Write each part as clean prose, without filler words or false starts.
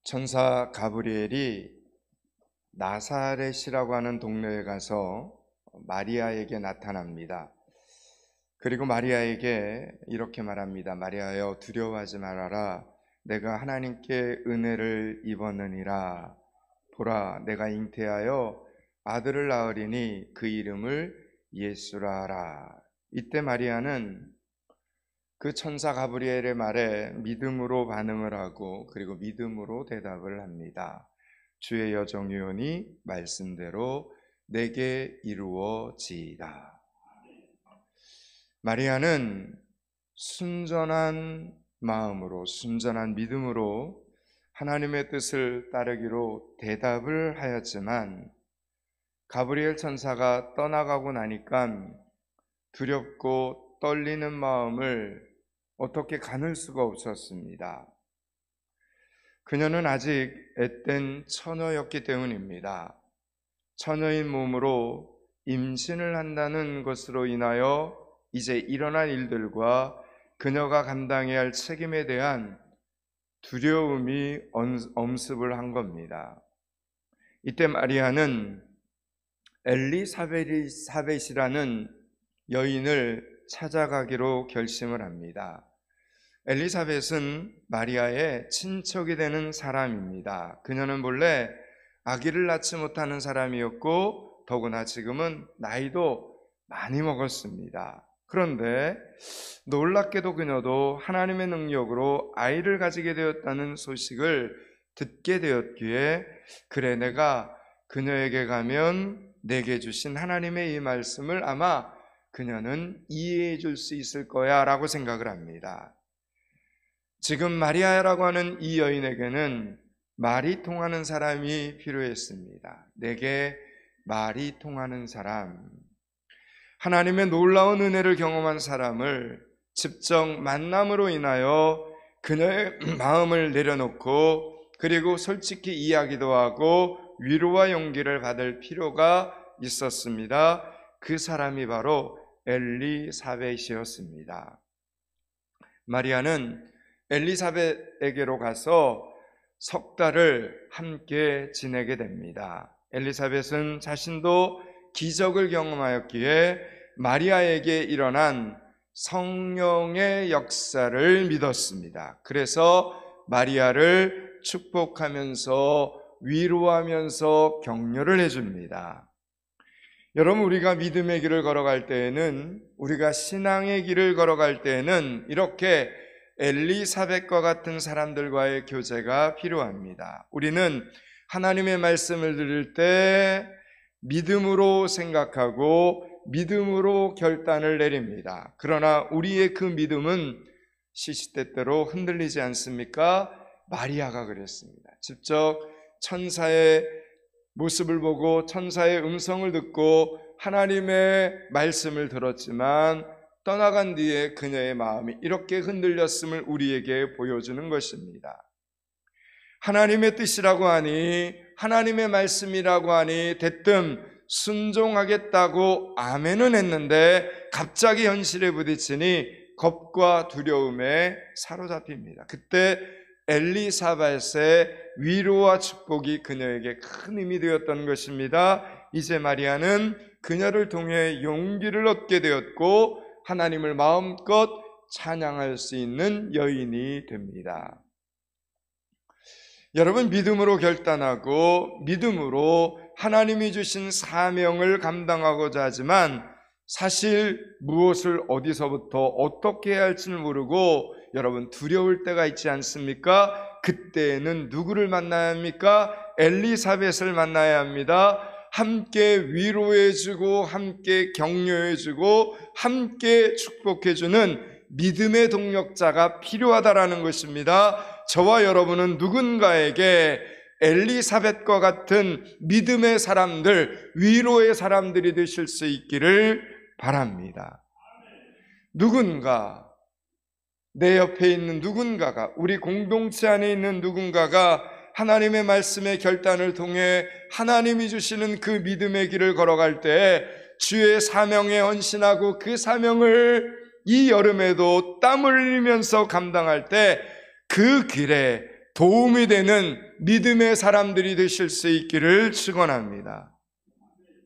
천사 가브리엘이 나사렛이라고 하는 동네에 가서 마리아에게 나타납니다. 그리고 마리아에게 이렇게 말합니다. 마리아여, 두려워하지 말아라. 내가 하나님께 은혜를 입었느니라. 보라, 내가 잉태하여 아들을 낳으리니 그 이름을 예수라 하라. 이때 마리아는 그 천사 가브리엘의 말에 믿음으로 반응을 하고 그리고 믿음으로 대답을 합니다. 주의 여종이오니 말씀대로 내게 이루어지이다. 마리아는 순전한 마음으로, 순전한 믿음으로 하나님의 뜻을 따르기로 대답을 하였지만 가브리엘 천사가 떠나가고 나니까 두렵고 떨리는 마음을 어떻게 가눌 수가 없었습니다. 그녀는 아직 앳된 처녀였기 때문입니다. 처녀인 몸으로 임신을 한다는 것으로 인하여 이제 일어날 일들과 그녀가 감당해야 할 책임에 대한 두려움이 엄습을 한 겁니다. 이때 마리아는 엘리사벳이라는 여인을 찾아가기로 결심을 합니다. 엘리사벳은 마리아의 친척이 되는 사람입니다. 그녀는 본래 아기를 낳지 못하는 사람이었고 더구나 지금은 나이도 많이 먹었습니다. 그런데 놀랍게도 그녀도 하나님의 능력으로 아이를 가지게 되었다는 소식을 듣게 되었기에 그래, 내가 그녀에게 가면 내게 주신 하나님의 이 말씀을 아마 그녀는 이해해 줄 수 있을 거야 라고 생각을 합니다. 지금 마리아라고 하는 이 여인에게는 말이 통하는 사람이 필요했습니다. 내게 말이 통하는 사람, 하나님의 놀라운 은혜를 경험한 사람을 직접 만남으로 인하여 그녀의 마음을 내려놓고 그리고 솔직히 이야기도 하고 위로와 용기를 받을 필요가 있었습니다. 그 사람이 바로 엘리사벳이었습니다. 마리아는 엘리사벳에게로 가서 석 달을 함께 지내게 됩니다. 엘리사벳은 자신도 기적을 경험하였기에 마리아에게 일어난 성령의 역사를 믿었습니다. 그래서 마리아를 축복하면서 위로하면서 격려를 해줍니다. 여러분, 우리가 믿음의 길을 걸어갈 때에는, 우리가 신앙의 길을 걸어갈 때에는 이렇게 엘리사벳과 같은 사람들과의 교제가 필요합니다. 우리는 하나님의 말씀을 들을 때 믿음으로 생각하고 믿음으로 결단을 내립니다. 그러나 우리의 그 믿음은 시시때때로 흔들리지 않습니까? 마리아가 그랬습니다. 직접 천사의 모습을 보고 천사의 음성을 듣고 하나님의 말씀을 들었지만 떠나간 뒤에 그녀의 마음이 이렇게 흔들렸음을 우리에게 보여주는 것입니다. 하나님의 뜻이라고 하니, 하나님의 말씀이라고 하니 대뜸 순종하겠다고 아멘은 했는데 갑자기 현실에 부딪히니 겁과 두려움에 사로잡힙니다. 그때 엘리사벳의 위로와 축복이 그녀에게 큰 힘이 되었던 것입니다. 이제 마리아는 그녀를 통해 용기를 얻게 되었고 하나님을 마음껏 찬양할 수 있는 여인이 됩니다. 여러분, 믿음으로 결단하고 믿음으로 하나님이 주신 사명을 감당하고자 하지만 사실 무엇을 어디서부터 어떻게 해야 할지를 모르고 여러분 두려울 때가 있지 않습니까? 그때에는 누구를 만나야 합니까? 엘리사벳을 만나야 합니다. 함께 위로해주고 함께 격려해주고 함께 축복해주는 믿음의 동력자가 필요하다라는 것입니다. 저와 여러분은 누군가에게 엘리사벳과 같은 믿음의 사람들, 위로의 사람들이 되실 수 있기를 바랍니다. 누군가, 내 옆에 있는 누군가가, 우리 공동체 안에 있는 누군가가 하나님의 말씀의 결단을 통해 하나님이 주시는 그 믿음의 길을 걸어갈 때 주의 사명에 헌신하고 그 사명을 이 여름에도 땀을 흘리면서 감당할 때 그 길에 도움이 되는 믿음의 사람들이 되실 수 있기를 축원합니다.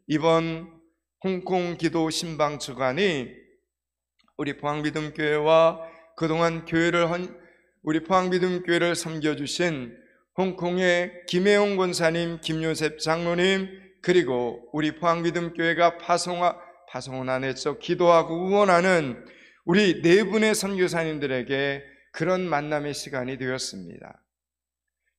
이번 홍콩 기도 신방 주간이 우리 포항믿음교회와 그동안 우리 포항믿음교회를 섬겨주신 홍콩의 김혜용 권사님, 김요셉 장로님, 그리고 우리 포항믿음교회가 파송은 안 했죠. 기도하고 응원하는 우리 네 분의 선교사님들에게 그런 만남의 시간이 되었습니다.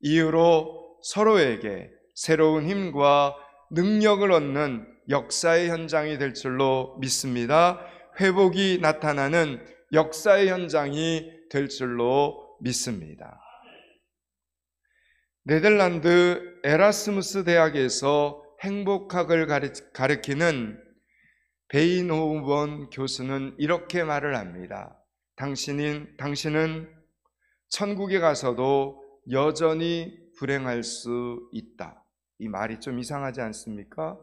이후로 서로에게 새로운 힘과 능력을 얻는 역사의 현장이 될 줄로 믿습니다. 회복이 나타나는 역사의 현장이 될 줄로 믿습니다. 네덜란드 에라스무스 대학에서 행복학을 가르치는 베인호우번 교수는 이렇게 말을 합니다. 당신은 천국에 가서도 여전히 불행할 수 있다. 이 말이 좀 이상하지 않습니까?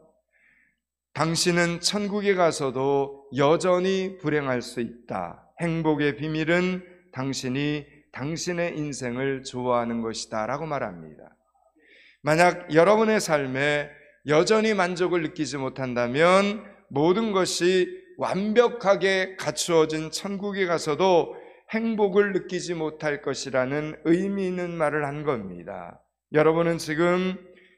당신은 천국에 가서도 여전히 불행할 수 있다. 행복의 비밀은 당신이 당신의 인생을 좋아하는 것이다 라고 말합니다. 만약 여러분의 삶에 여전히 만족을 느끼지 못한다면 모든 것이 완벽하게 갖추어진 천국에 가서도 행복을 느끼지 못할 것이라는 의미 있는 말을 한 겁니다. 여러분은 지금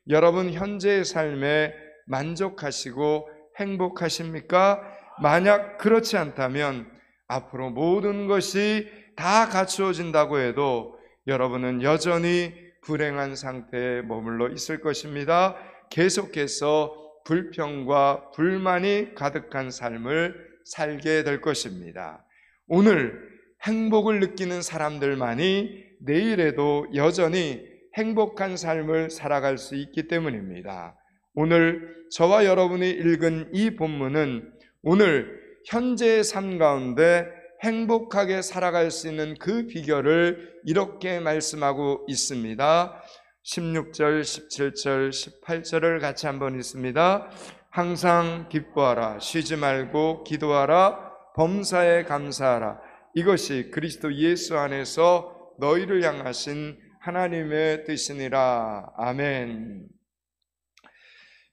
여러분 현재의 삶에 만족하시고 행복하십니까? 만약 그렇지 않다면 앞으로 모든 것이 다 갖추어진다고 해도 여러분은 여전히 불행한 상태에 머물러 있을 것입니다. 계속해서 불평과 불만이 가득한 삶을 살게 될 것입니다. 오늘 행복을 느끼는 사람들만이 내일에도 여전히 행복한 삶을 살아갈 수 있기 때문입니다. 오늘 저와 여러분이 읽은 이 본문은 오늘 현재의 삶 가운데 행복하게 살아갈 수 있는 그 비결을 이렇게 말씀하고 있습니다. 16절, 17절, 18절을 같이 한번 읽습니다. 항상 기뻐하라, 쉬지 말고 기도하라, 범사에 감사하라. 이것이 그리스도 예수 안에서 너희를 향하신 하나님의 뜻이니라. 아멘.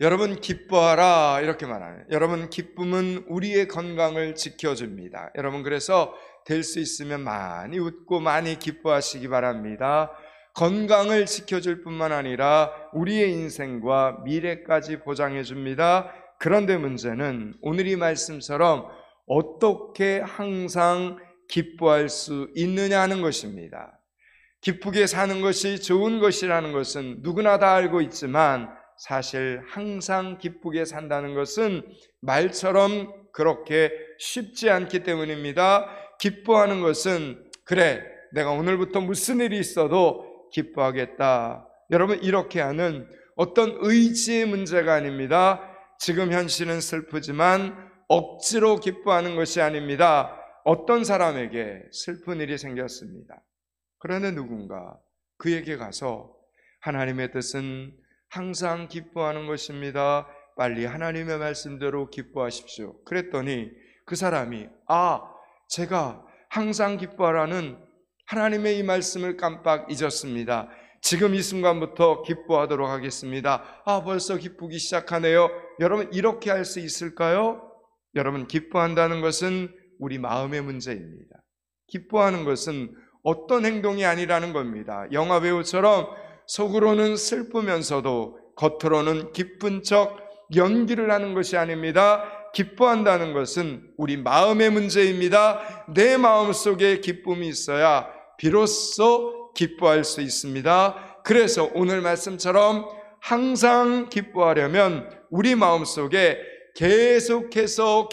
여러분 기뻐하라 이렇게 말하네요. 여러분 기쁨은 우리의 건강을 지켜줍니다. 여러분 그래서 될 수 있으면 많이 웃고 많이 기뻐하시기 바랍니다. 건강을 지켜줄 뿐만 아니라 우리의 인생과 미래까지 보장해 줍니다. 그런데 문제는 오늘 이 말씀처럼 어떻게 항상 기뻐할 수 있느냐 하는 것입니다. 기쁘게 사는 것이 좋은 것이라는 것은 누구나 다 알고 있지만 사실 항상 기쁘게 산다는 것은 말처럼 그렇게 쉽지 않기 때문입니다. 기뻐하는 것은 그래 내가 오늘부터 무슨 일이 있어도 기뻐하겠다. 여러분 이렇게 하는 어떤 의지의 문제가 아닙니다. 지금 현실은 슬프지만 억지로 기뻐하는 것이 아닙니다. 어떤 사람에게 슬픈 일이 생겼습니다. 그러나 누군가 그에게 가서 하나님의 뜻은 항상 기뻐하는 것입니다. 빨리 하나님의 말씀대로 기뻐하십시오. 그랬더니 그 사람이 제가 항상 기뻐하라는 하나님의 이 말씀을 깜빡 잊었습니다. 지금 이 순간부터 기뻐하도록 하겠습니다. 벌써 기쁘기 시작하네요. 여러분 이렇게 할 수 있을까요? 여러분 기뻐한다는 것은 우리 마음의 문제입니다. 기뻐하는 것은 어떤 행동이 아니라는 겁니다. 영화 배우처럼 속으로는 슬프면서도 겉으로는 기쁜 척 연기를 하는 것이 아닙니다. 기뻐한다는 것은 우리 마음의 문제입니다. 내 마음속에 기쁨이 있어야 비로소 기뻐할 수 있습니다. 그래서 오늘 말씀처럼 항상 기뻐하려면 우리 마음속에 계속해서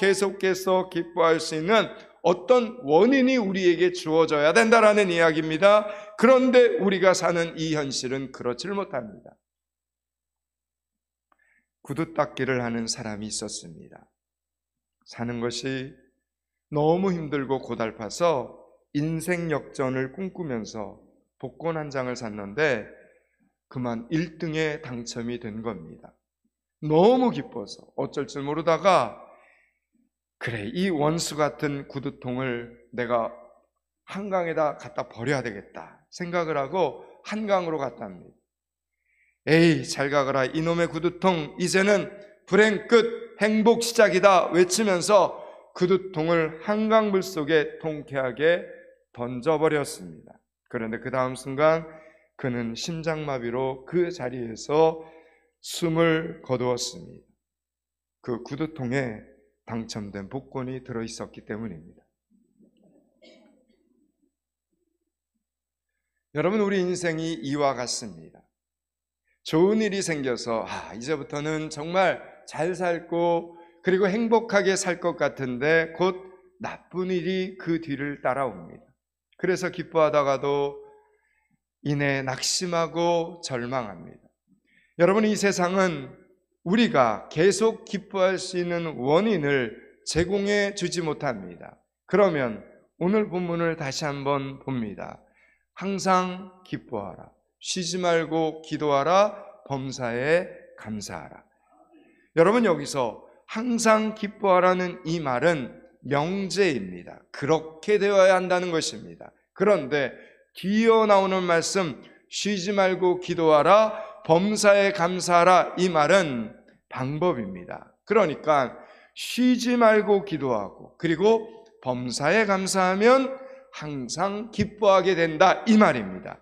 기뻐할 수 있는 어떤 원인이 우리에게 주어져야 된다라는 이야기입니다. 그런데 우리가 사는 이 현실은 그렇지를 못합니다. 구두 닦기를 하는 사람이 있었습니다. 사는 것이 너무 힘들고 고달파서 인생 역전을 꿈꾸면서 복권 한 장을 샀는데 그만 1등에 당첨이 된 겁니다. 너무 기뻐서 어쩔 줄 모르다가 그래 이 원수 같은 구두통을 내가 한강에다 갖다 버려야 되겠다 생각을 하고 한강으로 갔답니다. 에이, 잘 가거라 이놈의 구두통, 이제는 불행 끝, 행복 시작이다 외치면서 구두통을 한강물 속에 통쾌하게 던져버렸습니다. 그런데 그 다음 순간 그는 심장마비로 그 자리에서 숨을 거두었습니다. 그 구두통에 당첨된 복권이 들어있었기 때문입니다. 여러분, 우리 인생이 이와 같습니다. 좋은 일이 생겨서 이제부터는 정말 잘 살고 그리고 행복하게 살 것 같은데 곧 나쁜 일이 그 뒤를 따라옵니다. 그래서 기뻐하다가도 이내 낙심하고 절망합니다. 여러분, 이 세상은 우리가 계속 기뻐할 수 있는 원인을 제공해 주지 못합니다. 그러면 오늘 본문을 다시 한번 봅니다. 항상 기뻐하라, 쉬지 말고 기도하라, 범사에 감사하라. 여러분, 여기서 항상 기뻐하라는 이 말은 명제입니다. 그렇게 되어야 한다는 것입니다. 그런데 뒤이어 나오는 말씀, 쉬지 말고 기도하라, 범사에 감사하라, 이 말은 방법입니다. 그러니까 쉬지 말고 기도하고 그리고 범사에 감사하면 항상 기뻐하게 된다, 이 말입니다.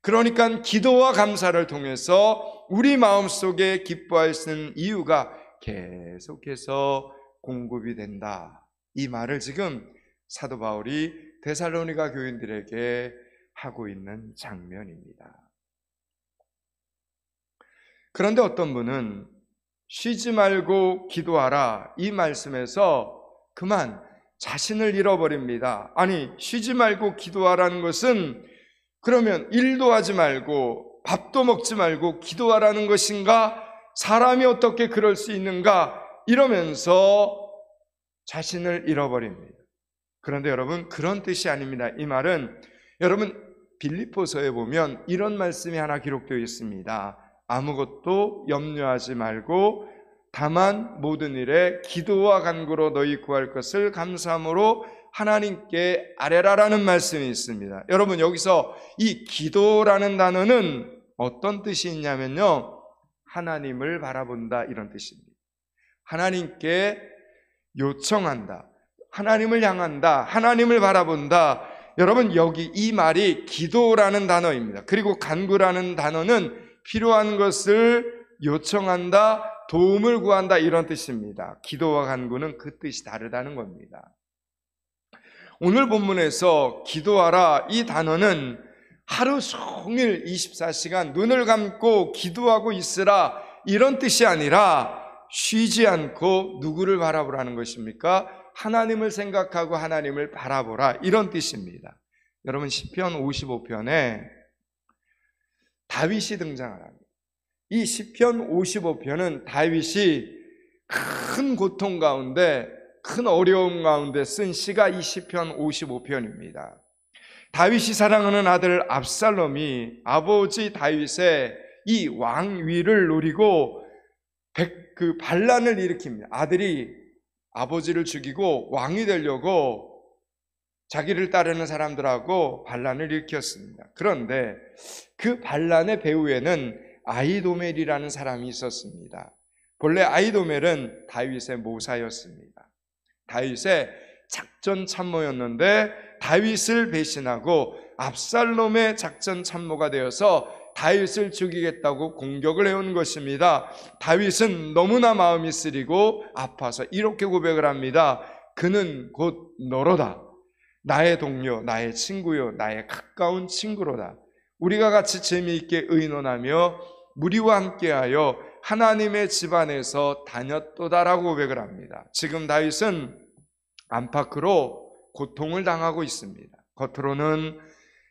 그러니까 기도와 감사를 통해서 우리 마음속에 기뻐할 수 있는 이유가 계속해서 공급이 된다, 이 말을 지금 사도 바울이 데살로니가 교인들에게 하고 있는 장면입니다. 그런데 어떤 분은 쉬지 말고 기도하라, 이 말씀에서 그만 자신을 잃어버립니다. 아니, 쉬지 말고 기도하라는 것은 그러면 일도 하지 말고 밥도 먹지 말고 기도하라는 것인가? 사람이 어떻게 그럴 수 있는가? 이러면서 자신을 잃어버립니다. 그런데 여러분, 그런 뜻이 아닙니다. 이 말은 여러분 빌립보서에 보면 이런 말씀이 하나 기록되어 있습니다. 아무것도 염려하지 말고 다만 모든 일에 기도와 간구로 너희 구할 것을 감사함으로 하나님께 아뢰라라는 말씀이 있습니다. 여러분, 여기서 이 기도라는 단어는 어떤 뜻이 있냐면요, 하나님을 바라본다, 이런 뜻입니다. 하나님께 요청한다, 하나님을 향한다, 하나님을 바라본다. 여러분, 여기 이 말이 기도라는 단어입니다. 그리고 간구라는 단어는 필요한 것을 요청한다, 도움을 구한다, 이런 뜻입니다. 기도와 간구는 그 뜻이 다르다는 겁니다. 오늘 본문에서 기도하라, 이 단어는 하루 종일 24시간 눈을 감고 기도하고 있으라, 이런 뜻이 아니라 쉬지 않고 누구를 바라보라는 것입니까? 하나님을 생각하고 하나님을 바라보라, 이런 뜻입니다. 여러분, 시편 55편에 다윗이 등장을 합니다. 이 시편 55편은 다윗이 큰 고통 가운데, 큰 어려움 가운데 쓴 시가 이 시편 55편입니다. 다윗이 사랑하는 아들 압살롬이 아버지 다윗의 이 왕위를 노리고 그 반란을 일으킵니다. 아들이 아버지를 죽이고 왕이 되려고 자기를 따르는 사람들하고 반란을 일으켰습니다. 그런데 그 반란의 배후에는 아히도멜이라는 사람이 있었습니다. 본래 아히도멜은 다윗의 모사였습니다. 다윗의 작전 참모였는데 다윗을 배신하고 압살롬의 작전 참모가 되어서 다윗을 죽이겠다고 공격을 해온 것입니다. 다윗은 너무나 마음이 쓰리고 아파서 이렇게 고백을 합니다. 그는 곧 너로다. 나의 동료, 나의 친구요, 나의 가까운 친구로다. 우리가 같이 재미있게 의논하며 무리와 함께하여 하나님의 집안에서 다녔도다라고 고백을 합니다. 지금 다윗은 안팎으로 고통을 당하고 있습니다. 겉으로는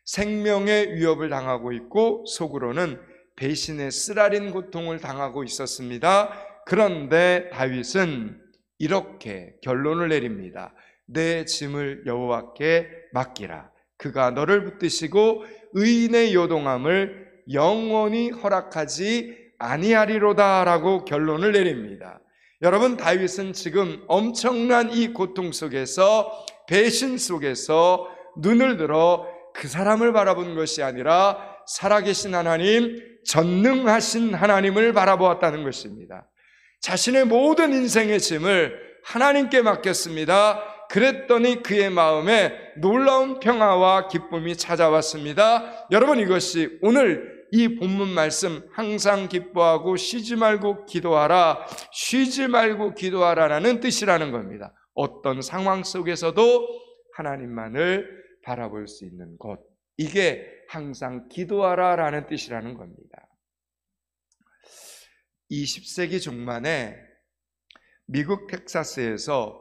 생명의 위협을 당하고 있고 속으로는 배신의 쓰라린 고통을 당하고 있었습니다. 그런데 다윗은 이렇게 결론을 내립니다. 내 짐을 여호와께 맡기라. 그가 너를 붙드시고 의인의 요동함을 영원히 허락하지 아니하리로다 라고 결론을 내립니다. 여러분, 다윗은 지금 엄청난 이 고통 속에서, 배신 속에서 눈을 들어 그 사람을 바라본 것이 아니라 살아계신 하나님, 전능하신 하나님을 바라보았다는 것입니다. 자신의 모든 인생의 짐을 하나님께 맡겼습니다. 그랬더니 그의 마음에 놀라운 평화와 기쁨이 찾아왔습니다. 여러분, 이것이 오늘 이 본문 말씀, 항상 기뻐하고 쉬지 말고 기도하라, 쉬지 말고 기도하라라는 뜻이라는 겁니다. 어떤 상황 속에서도 하나님만을 바라볼 수 있는 것, 이게 항상 기도하라라는 뜻이라는 겁니다. 20세기 중반에 미국 텍사스에서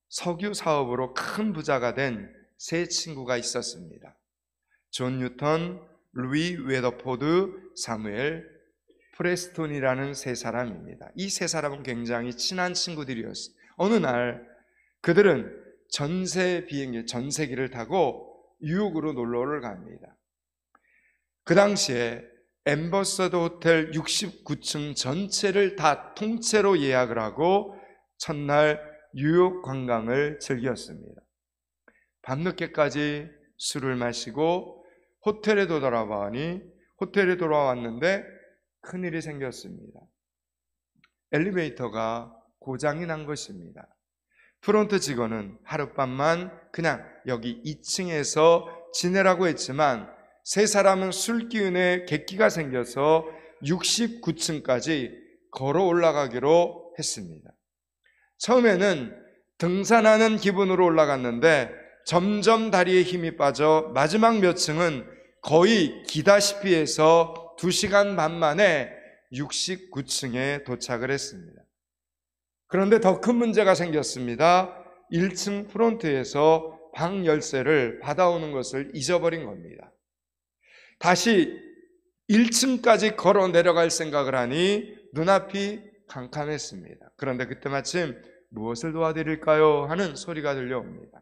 석유 사업으로 큰 부자가 된 세 친구가 있었습니다. 존 뉴턴, 루이 웨더포드, 사무엘 프레스톤이라는 세 사람입니다. 이 세 사람은 굉장히 친한 친구들이었어요. 어느 날 그들은 전세기를 타고 뉴욕으로 놀러를 갑니다. 그 당시에 엠버서더 호텔 69층 전체를 다 통째로 예약을 하고 첫날 뉴욕 관광을 즐겼습니다. 밤늦게까지 술을 마시고 호텔에 돌아왔는데 큰일이 생겼습니다. 엘리베이터가 고장이 난 것입니다. 프론트 직원은 하룻밤만 그냥 여기 2층에서 지내라고 했지만 세 사람은 술 기운에 객기가 생겨서 69층까지 걸어 올라가기로 했습니다. 처음에는 등산하는 기분으로 올라갔는데 점점 다리에 힘이 빠져 마지막 몇 층은 거의 기다시피 해서 2시간 반 만에 69층에 도착을 했습니다. 그런데 더 큰 문제가 생겼습니다. 1층 프론트에서 방 열쇠를 받아오는 것을 잊어버린 겁니다. 다시 1층까지 걸어 내려갈 생각을 하니 눈앞이 캄캄했습니다. 그런데 그때 마침 무엇을 도와드릴까요? 하는 소리가 들려옵니다.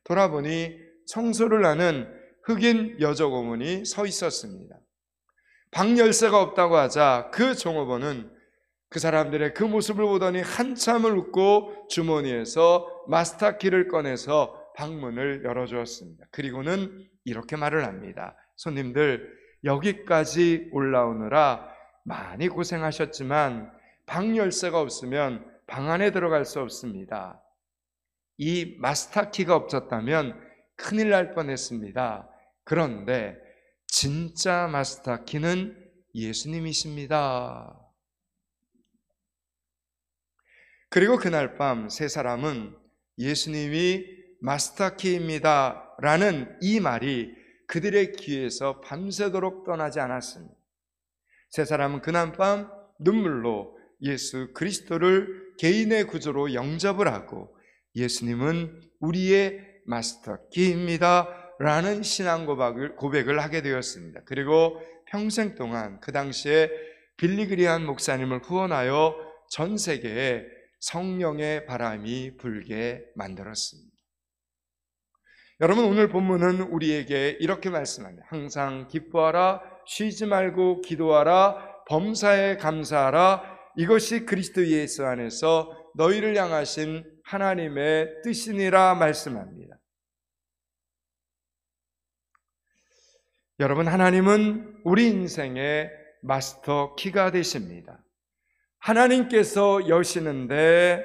돌아보니 청소를 하는 흑인 여종업원이 서 있었습니다. 방 열쇠가 없다고 하자 그 종업원은 그 사람들의 그 모습을 보더니 한참을 웃고 주머니에서 마스터키를 꺼내서 방문을 열어주었습니다. 그리고는 이렇게 말을 합니다. 손님들, 여기까지 올라오느라 많이 고생하셨지만 방 열쇠가 없으면 방 안에 들어갈 수 없습니다. 이 마스터키가 없었다면 큰일 날 뻔했습니다. 그런데 진짜 마스터키는 예수님이십니다. 그리고 그날 밤 세 사람은 예수님이 마스터키입니다 라는 이 말이 그들의 귀에서 밤새도록 떠나지 않았습니다. 세 사람은 그날 밤 눈물로 예수 그리스도를 개인의 구주로 영접을 하고 예수님은 우리의 마스터키입니다 라는 신앙 고백을 하게 되었습니다. 그리고 평생 동안 그 당시에 빌리그리한 목사님을 후원하여 전 세계에 성령의 바람이 불게 만들었습니다. 여러분, 오늘 본문은 우리에게 이렇게 말씀합니다. 항상 기뻐하라, 쉬지 말고 기도하라, 범사에 감사하라. 이것이 그리스도 예수 안에서 너희를 향하신 하나님의 뜻이니라 말씀합니다. 여러분, 하나님은 우리 인생의 마스터 키가 되십니다. 하나님께서 여시는데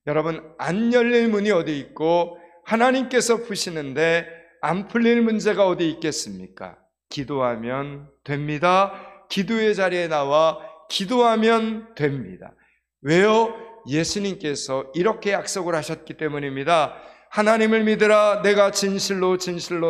여러분, 안 열릴 문이 어디 있고 하나님께서 푸시는데 안 풀릴 문제가 어디 있겠습니까? 기도하면 됩니다. 기도의 자리에 나와 기도하면 됩니다. 왜요? 예수님께서 이렇게 약속을 하셨기 때문입니다. 하나님을 믿으라. 내가 진실로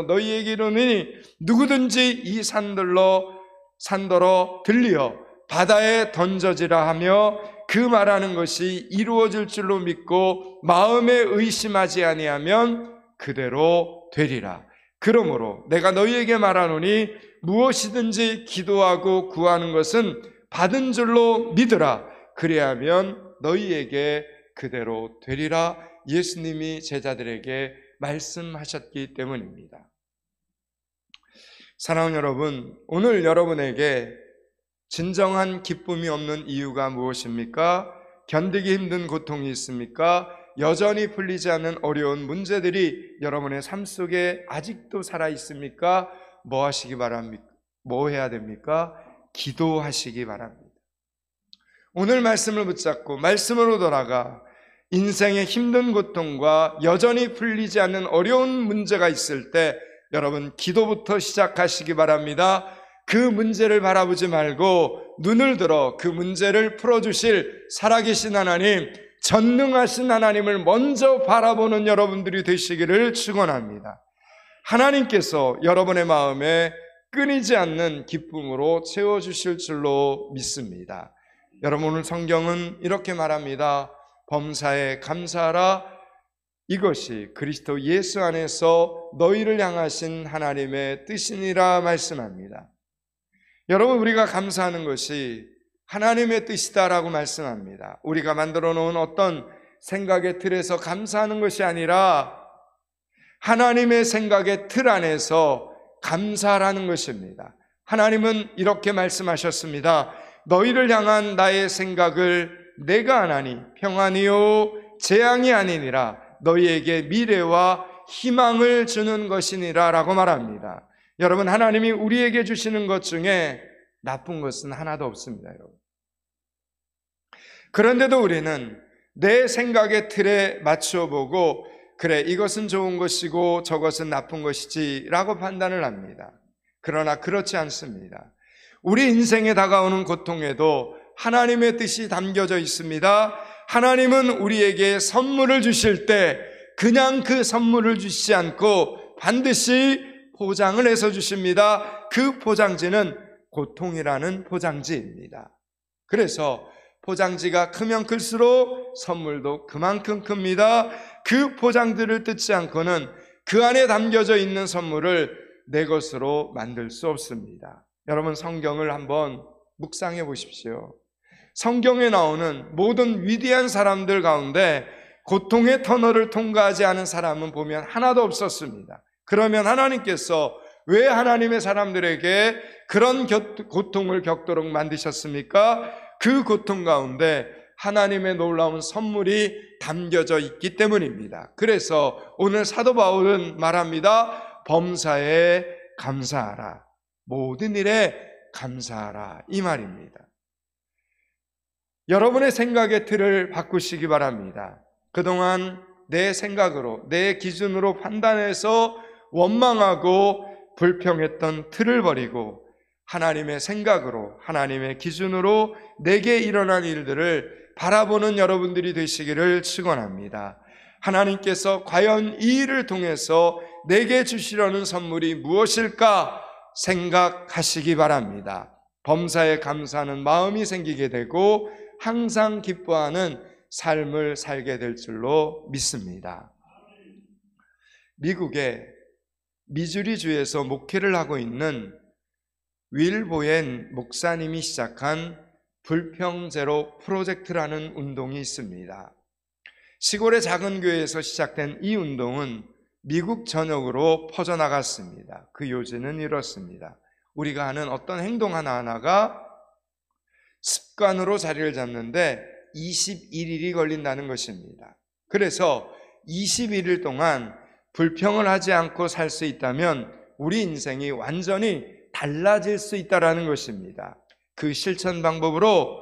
너희에게 이르노니 누구든지 이 산더러 들리어 바다에 던져지라 하며 그 말하는 것이 이루어질 줄로 믿고 마음에 의심하지 아니하면 그대로 되리라. 그러므로 내가 너희에게 말하노니 무엇이든지 기도하고 구하는 것은 받은 줄로 믿으라. 그래야면 너희에게 그대로 되리라. 예수님이 제자들에게 말씀하셨기 때문입니다. 사랑하는 여러분, 오늘 여러분에게 진정한 기쁨이 없는 이유가 무엇입니까? 견디기 힘든 고통이 있습니까? 여전히 풀리지 않는 어려운 문제들이 여러분의 삶 속에 아직도 살아 있습니까? 뭐 하시기 바랍니까? 뭐 해야 됩니까? 기도하시기 바랍니다. 오늘 말씀을 붙잡고 말씀으로 돌아가 인생의 힘든 고통과 여전히 풀리지 않는 어려운 문제가 있을 때 여러분 기도부터 시작하시기 바랍니다. 그 문제를 바라보지 말고 눈을 들어 그 문제를 풀어주실 살아계신 하나님, 전능하신 하나님을 먼저 바라보는 여러분들이 되시기를 축원합니다. 하나님께서 여러분의 마음에 끊이지 않는 기쁨으로 채워주실 줄로 믿습니다. 여러분, 오늘 성경은 이렇게 말합니다. 범사에 감사하라. 이것이 그리스도 예수 안에서 너희를 향하신 하나님의 뜻이니라 말씀합니다. 여러분, 우리가 감사하는 것이 하나님의 뜻이다라고 말씀합니다. 우리가 만들어 놓은 어떤 생각의 틀에서 감사하는 것이 아니라 하나님의 생각의 틀 안에서 감사라는 것입니다. 하나님은 이렇게 말씀하셨습니다. 너희를 향한 나의 생각을 내가 아나니 평안이요 재앙이 아니니라, 너희에게 미래와 희망을 주는 것이니라 라고 말합니다. 여러분, 하나님이 우리에게 주시는 것 중에 나쁜 것은 하나도 없습니다. 여러분. 그런데도 우리는 내 생각의 틀에 맞춰보고 그래, 이것은 좋은 것이고 저것은 나쁜 것이지 라고 판단을 합니다. 그러나 그렇지 않습니다. 우리 인생에 다가오는 고통에도 하나님의 뜻이 담겨져 있습니다. 하나님은 우리에게 선물을 주실 때 그냥 그 선물을 주시지 않고 반드시 포장을 해서 주십니다. 그 포장지는 고통이라는 포장지입니다. 그래서 포장지가 크면 클수록 선물도 그만큼 큽니다. 그 포장들을 뜯지 않고는 그 안에 담겨져 있는 선물을 내 것으로 만들 수 없습니다. 여러분, 성경을 한번 묵상해 보십시오. 성경에 나오는 모든 위대한 사람들 가운데 고통의 터널을 통과하지 않은 사람은 보면 하나도 없었습니다. 그러면 하나님께서 왜 하나님의 사람들에게 그런 고통을 겪도록 만드셨습니까? 그 고통 가운데 하나님의 놀라운 선물이 담겨져 있기 때문입니다. 그래서 오늘 사도 바울은 말합니다. 범사에 감사하라. 모든 일에 감사하라. 이 말입니다. 여러분의 생각의 틀을 바꾸시기 바랍니다. 그동안 내 생각으로, 내 기준으로 판단해서 원망하고 불평했던 틀을 버리고 하나님의 생각으로, 하나님의 기준으로 내게 일어난 일들을 바라보는 여러분들이 되시기를 축원합니다. 하나님께서 과연 이 일을 통해서 내게 주시려는 선물이 무엇일까 생각하시기 바랍니다. 범사에 감사하는 마음이 생기게 되고 항상 기뻐하는 삶을 살게 될 줄로 믿습니다. 미국의 미주리주에서 목회를 하고 있는 윌 보엔 목사님이 시작한 불평제로 프로젝트라는 운동이 있습니다. 시골의 작은 교회에서 시작된 이 운동은 미국 전역으로 퍼져나갔습니다. 그 요지는 이렇습니다. 우리가 하는 어떤 행동 하나하나가 습관으로 자리를 잡는데 21일이 걸린다는 것입니다. 그래서 21일 동안 불평을 하지 않고 살 수 있다면 우리 인생이 완전히 달라질 수 있다는 것입니다. 그 실천 방법으로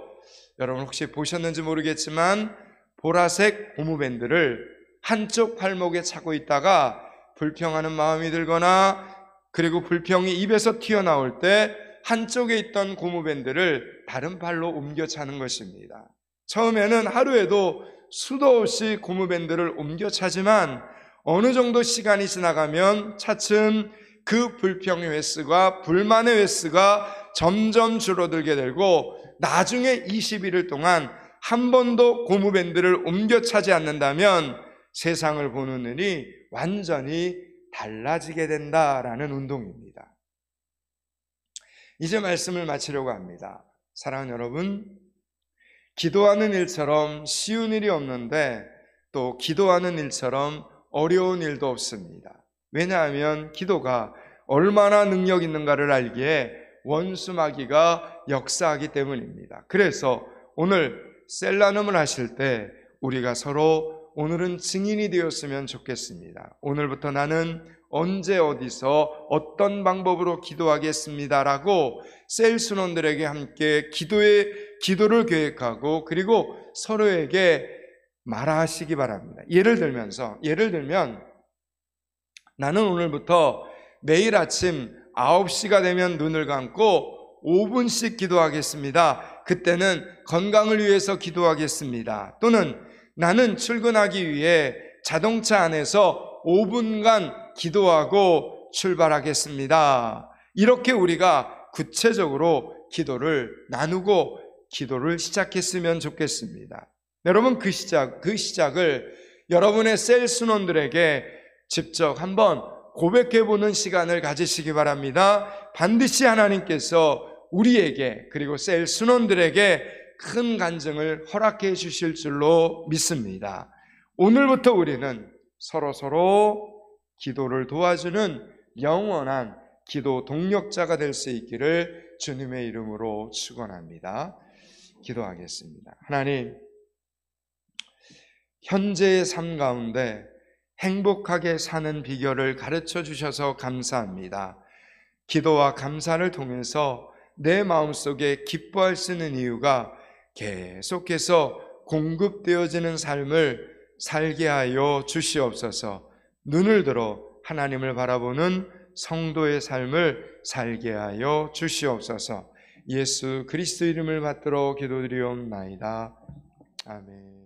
여러분 혹시 보셨는지 모르겠지만 보라색 고무밴드를 한쪽 팔목에 차고 있다가 불평하는 마음이 들거나 그리고 불평이 입에서 튀어나올 때 한쪽에 있던 고무밴드를 다른 팔로 옮겨 차는 것입니다. 처음에는 하루에도 수도 없이 고무밴드를 옮겨 차지만 어느 정도 시간이 지나가면 차츰 그 불평의 횟수가, 불만의 횟수가 점점 줄어들게 되고 나중에 21일 동안 한 번도 고무밴드를 옮겨 차지 않는다면 세상을 보는 눈이 완전히 달라지게 된다라는 운동입니다. 이제 말씀을 마치려고 합니다. 사랑하는 여러분, 기도하는 일처럼 쉬운 일이 없는데 또 기도하는 일처럼 어려운 일도 없습니다. 왜냐하면 기도가 얼마나 능력 있는가를 알기에 원수 마귀가 역사하기 때문입니다. 그래서 오늘 셀 나눔을 하실 때 우리가 서로 오늘은 증인이 되었으면 좋겠습니다. 오늘부터 나는 언제 어디서 어떤 방법으로 기도하겠습니다라고 셀 순원들에게 함께 기도를 계획하고 그리고 서로에게 말하시기 바랍니다. 예를 들면 나는 오늘부터 매일 아침 9시가 되면 눈을 감고 5분씩 기도하겠습니다. 그때는 건강을 위해서 기도하겠습니다. 또는 나는 출근하기 위해 자동차 안에서 5분간 기도하고 출발하겠습니다. 이렇게 우리가 구체적으로 기도를 나누고 기도를 시작했으면 좋겠습니다. 여러분, 그 시작을 여러분의 셀 순원들에게 직접 한번 고백해보는 시간을 가지시기 바랍니다. 반드시 하나님께서 우리에게 그리고 셀 순원들에게 큰 간증을 허락해 주실 줄로 믿습니다. 오늘부터 우리는 서로 기도를 도와주는 영원한 기도 동력자가 될 수 있기를 주님의 이름으로 축원합니다. 기도하겠습니다. 하나님, 현재의 삶 가운데 행복하게 사는 비결을 가르쳐 주셔서 감사합니다. 기도와 감사를 통해서 내 마음속에 기뻐할 수 있는 이유가 계속해서 공급되어지는 삶을 살게 하여 주시옵소서. 눈을 들어 하나님을 바라보는 성도의 삶을 살게 하여 주시옵소서. 예수 그리스도 이름을 받들어 기도드리옵나이다. 아멘.